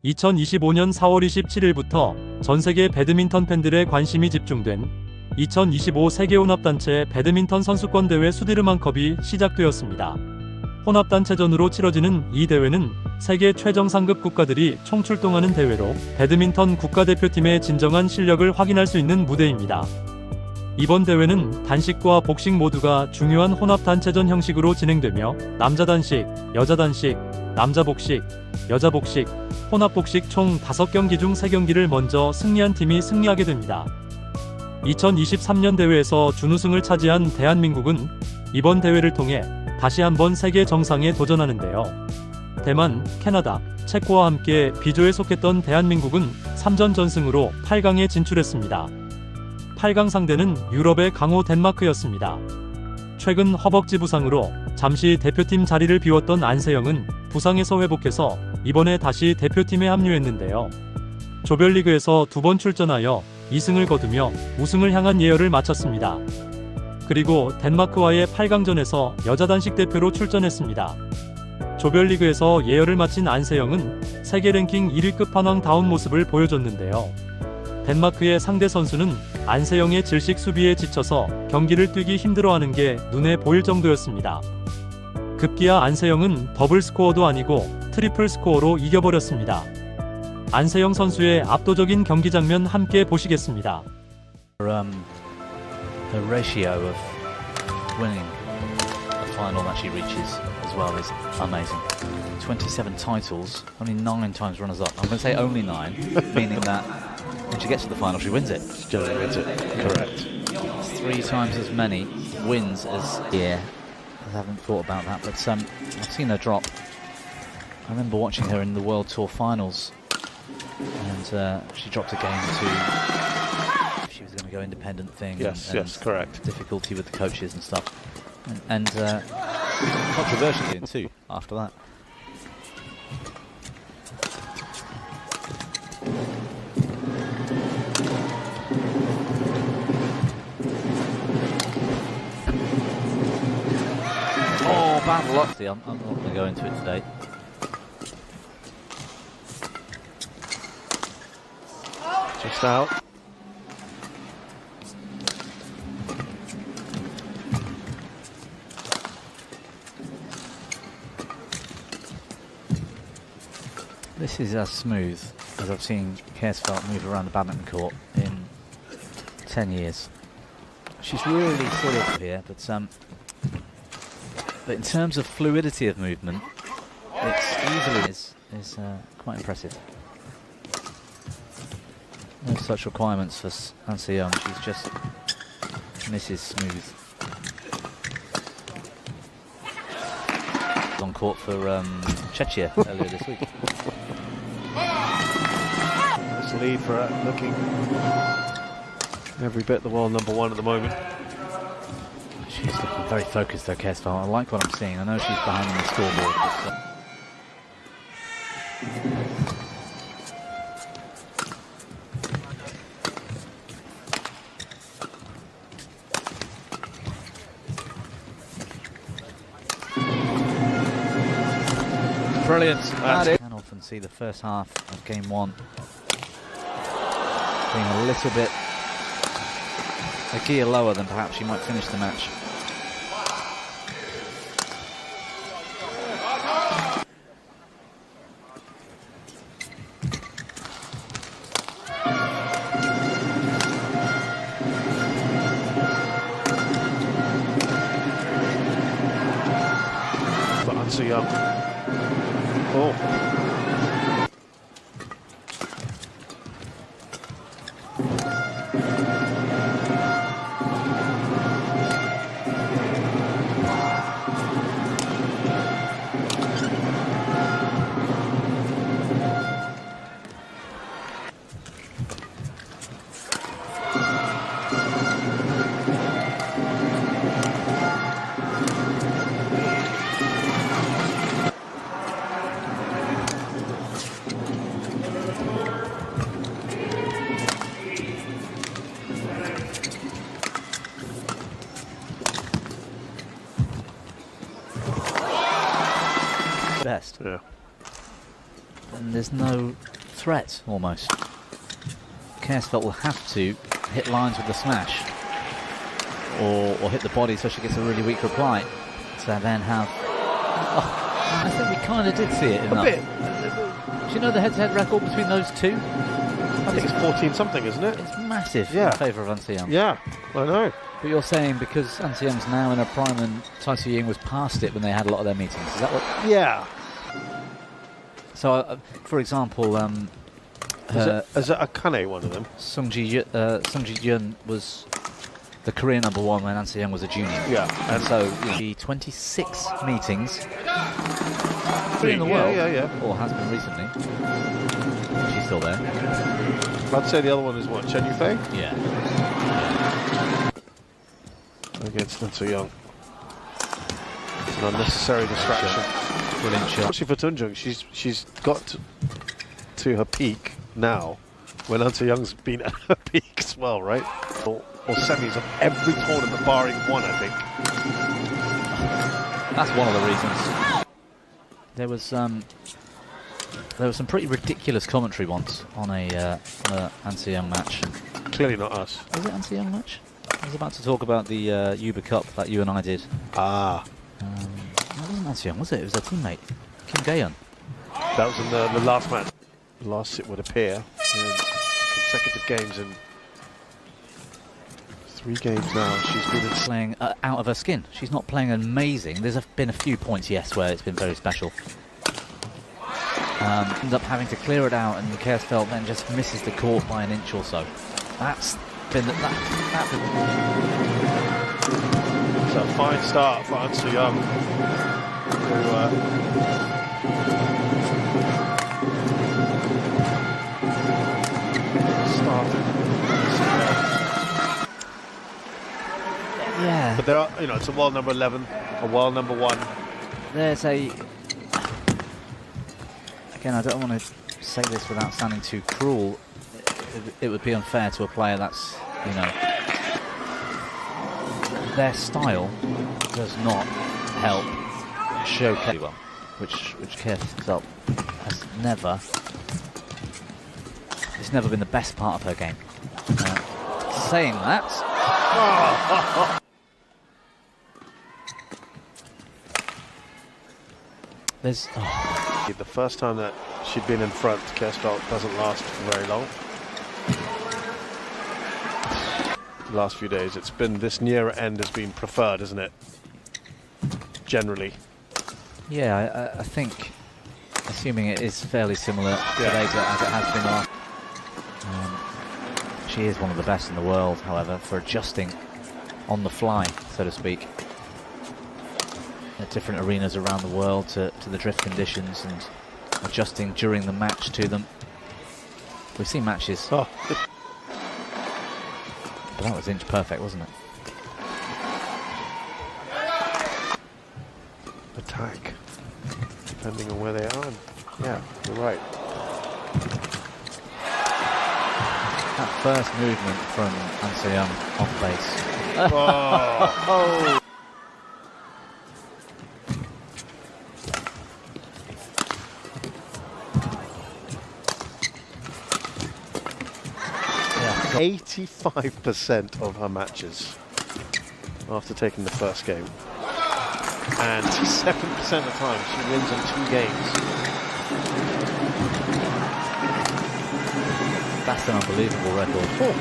2025년 4월 27일부터 전세계 배드민턴 팬들의 관심이 집중된 2025 세계혼합단체 배드민턴 선수권 대회 수디르만컵이 시작되었습니다. 혼합단체전으로 치러지는 이 대회는 세계 최정 상급 국가들이 총출동하는 대회로 배드민턴 국가대표팀의 진정한 실력을 확인할 수 있는 무대입니다. 이번 대회는 단식과 복식 모두가 중요한 혼합단체전 형식으로 진행되며 남자 단식, 여자 단식, 남자 복식, 여자 복식, 혼합 복식 총 5경기 중 3경기를 먼저 승리한 팀이 승리하게 됩니다. 2023년 대회에서 준우승을 차지한 대한민국은 이번 대회를 통해 다시 한번 세계 정상에 도전하는데요. 대만, 캐나다, 체코와 함께 B조에 속했던 대한민국은 3전 전승으로 8강에 진출했습니다. 8강 상대는 유럽의 강호 덴마크였습니다. 최근 허벅지 부상으로 잠시 대표팀 자리를 비웠던 안세영은 부상에서 회복해서 이번에 다시 대표팀에 합류했는데요. 조별리그에서 2번 출전하여 2승을 거두며 우승을 향한 예열을 마쳤습니다. 그리고 덴마크와의 8강전에서 여자 단식 대표로 출전했습니다. 조별리그에서 예열을 마친 안세영은 세계 랭킹 1위 끝판왕다운 모습을 보여줬는데요. 덴마크의 상대 선수는 안세영의 질식 수비에 지쳐서 경기를 뛰기 힘들어하는 게 눈에 보일 정도였습니다. 급기야 안세영은 더블 스코어도 아니고 트리플 스코어로 이겨버렸습니다. 안세영 선수의 압도적인 경기 장면 함께 보시겠습니다. The ratio of winning a final that she reaches as well is amazing. 27 titles, only 9 times runners-up. I'm going to say only 9, meaning that when she gets to the final, she wins it. She generally wins it, correct. It's 3 times as many wins as here. I haven't thought about that, but I've seen her drop. I remember watching her in the World Tour finals, and she dropped a game to. She was going to go independent thing. Yes, and yes, correct. Difficulty with the coaches and stuff, and controversial doing too after that. Oh, bad luck. See, I'm not going to go into it today. Just out. This is as smooth as I've seen Kersfeld move around the badminton court in 10 years. She's really sort of here, but in terms of fluidity of movement, it's easily is quite impressive. No such requirements for Anse-Young. She's just Mrs. Smooth. On court for Czechia earlier this week. Nice lead for her, looking every bit the world #1 at the moment. She's looking very focused though, Kersfeld. I like what I'm seeing. I know she's behind on the scoreboard. But, Brilliant. I can often see the first half of game 1 being a little bit a gear lower than perhaps she might finish the match. But Anse-Young. Oh. best. Yeah. and there's no threat almost. Kersfeld will have to hit lines with the smash or hit the body so she gets a really weak reply to then have... Oh, I think we kind of did see it in A that. bit. Do you know the head-to-head record between those two? I think it's 14 something, isn't it? It's massive Yeah. in favour of An Se-young. Yeah, I know. But you're saying because An Se-young's now in her prime and Tai Tzu-Ying was past it when they had a lot of their meetings. Is that what? Yeah. So, for example, Is it Akane one of them? Sung Ji-hyun was the career number one when An Se-young was a junior. Yeah. And so the 26 meetings in the Yeah, world, yeah. or has been recently. She's still there. I'd say the other one is what, Chen Yufei? Yeah. Against An Se-young. It's an unnecessary distraction. Brilliant shot. Actually for Tunjung, she's got to her peak now, when An Se-young's been at her peak as well, right? Or semis of every tournament barring one, I think. That's one of the reasons. There was some pretty ridiculous commentary once on a An Se-young match. Clearly not us. Was it An Se-young match? I was about to talk about the Uber Cup that you and I did. Ah. That wasn't An Se-young, was it? It was their teammate, Kim Gaeun. That was in the last match. The last it would appear in consecutive games in 3 games now. She's been in Playing out of her skin. She's not playing amazing. There's been a few points, yes, where it's been very special. Ends up having to clear it out, and Kersfeld then just misses the court by an inch or so. That's been It's a fine start for An Se-young, who started. yeah. But there are, it's a world number 11, a world number 1. There's a... Again, I don't want to say this without sounding too cruel. It would be unfair to a player that's, their style does not help showcase well, which Kersfeld has never... It's never been the best part of her game. Saying that... There's... The first time that she'd been in front, Kersfeld doesn't last for very long. The last few days, it's been this nearer end has been preferred, isn't it? Generally. Yeah, I think, assuming it is fairly similar today as it has been last. She is one of the best in the world, however, for adjusting on the fly, so to speak, at different arenas around the world to the drift conditions and adjusting during the match to them. We've seen matches. Oh. But that was inch perfect, wasn't it? Attack, depending on where they are. Yeah, you're right. That first movement from An Se-young off base. Oh. 85% of her matches after taking the first game. And 7% of the time she wins in 2 games. That's an unbelievable record. Oh.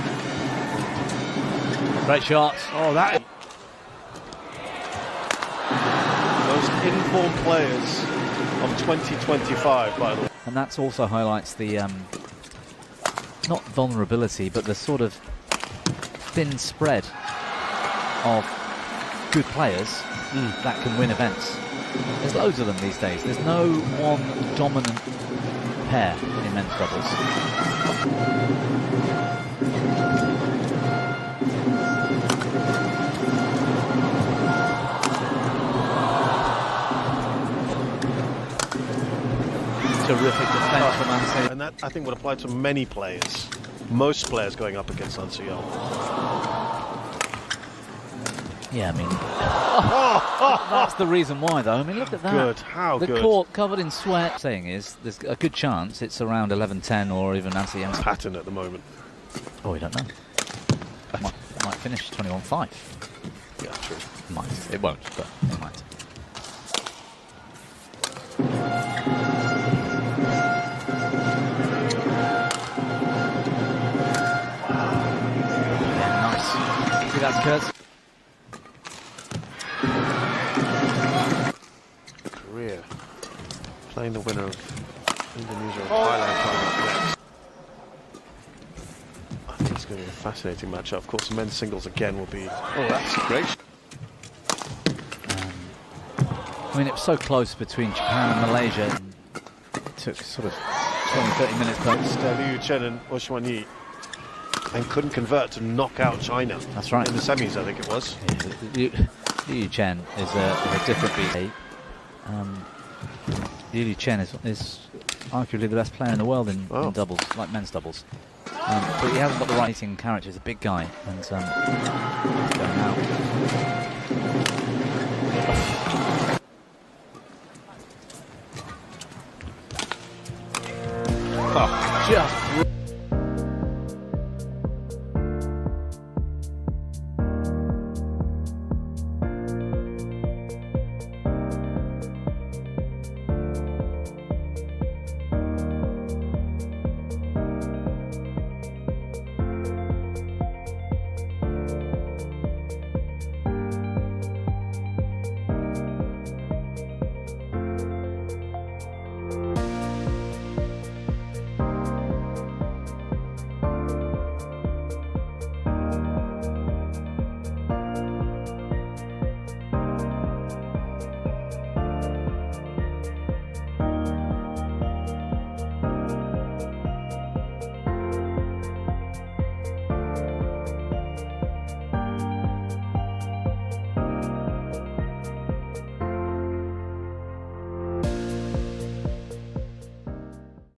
Great shot. Oh, that... Most informed players of 2025, by the way. And that also highlights the, not vulnerability, but the sort of thin spread of good players that can win events. There's loads of them these days. There's no one dominant pair in men's doubles. Terrific defense from An Se-young. And that, I think, would apply to many players. Most players going up against An Se-young. Yeah, I mean, that's the reason why, though. I mean, look at that. Good, how the good. court covered in sweat. Saying is, there's a good chance it's around 11-10 or even Nancy Young's Pattern at the moment. Oh, we don't know. Might finish 21-5. Yeah, true. Might. It won't, but it might. Yeah, nice. See, that's Kurtz. Korea playing the winner of Indonesia and Thailand coming up next. I think it's going to be a fascinating matchup. Of course, the men's singles again will be. Oh, that's great. I mean, it was so close between Japan and Malaysia. It took sort of 20-30 minutes. But Liu Chen and Oshwan Yi, and couldn't convert to knock out China. That's right. In the semis, I think it was. Liu Chen is a different beast. Liu Chen is arguably the best player in the world in doubles, like men's doubles. But he hasn't got the right eating character. He's a big guy, and he's going out. Oh, Just